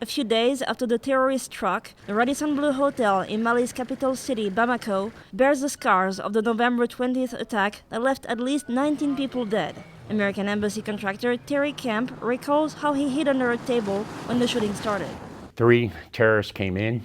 A few days after the terrorist struck, the Radisson Blu Hotel in Mali's capital city, Bamako, bears the scars of the November 20th attack that left at least 19 people dead. American embassy contractor Terry Kemp recalls how he hid under a table when the shooting started. 3 terrorists came in,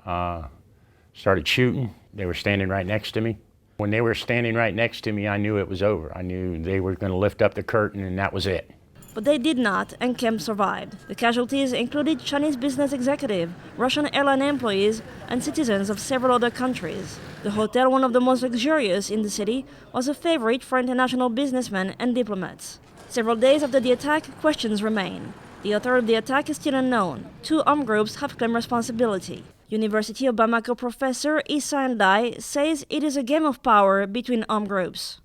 started shooting. They were standing right next to me. When they were standing right next to me, I knew it was over. I knew they were going to lift up the curtain and that was it. But they did not, and Kemp survived. The casualties included Chinese business executives, Russian airline employees, and citizens of several other countries. The hotel, one of the most luxurious in the city, was a favorite for international businessmen and diplomats. Several days after the attack, questions remain. The author of the attack is still unknown. 2 armed groups have claimed responsibility. University of Bamako professor Issa Ndai says it is a game of power between armed groups.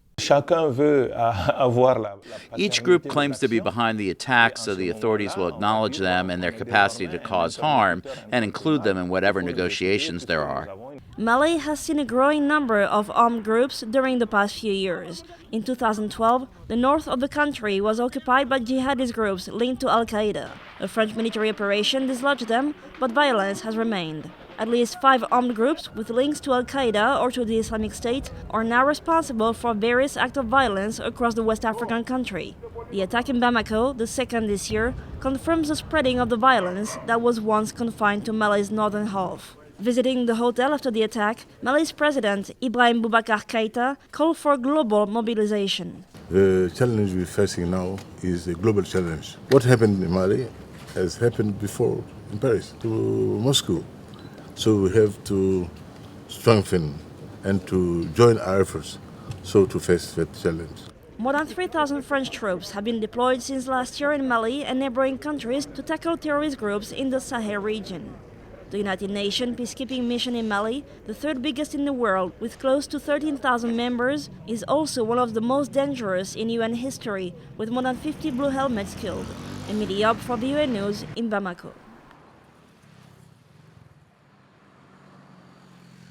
Each group claims to be behind the attack, so the authorities will acknowledge them and their capacity to cause harm and include them in whatever negotiations there are. Mali has seen a growing number of armed groups during the past few years. In 2012, the north of the country was occupied by jihadist groups linked to al-Qaida. A French military operation dislodged them, but violence has remained. At least 5 armed groups with links to al-Qaida or to the Islamic State are now responsible for various acts of violence across the West African country. The attack in Bamako, the second this year, confirms the spreading of the violence that was once confined to Mali's northern half. Visiting the hotel after the attack, Mali's president, Ibrahim Boubacar Keïta, called for global mobilization. The challenge we're facing now is a global challenge. What happened in Mali has happened before in Paris to Moscow. So we have to strengthen and to join our efforts to face that challenge. More than 3,000 French troops have been deployed since last year in Mali and neighboring countries to tackle terrorist groups in the Sahel region. The United Nations peacekeeping mission in Mali, the 3rd biggest in the world with close to 13,000 members, is also one of the most dangerous in UN history, with more than 50 blue helmets killed. Emilie IOB for VOA News in Bamako.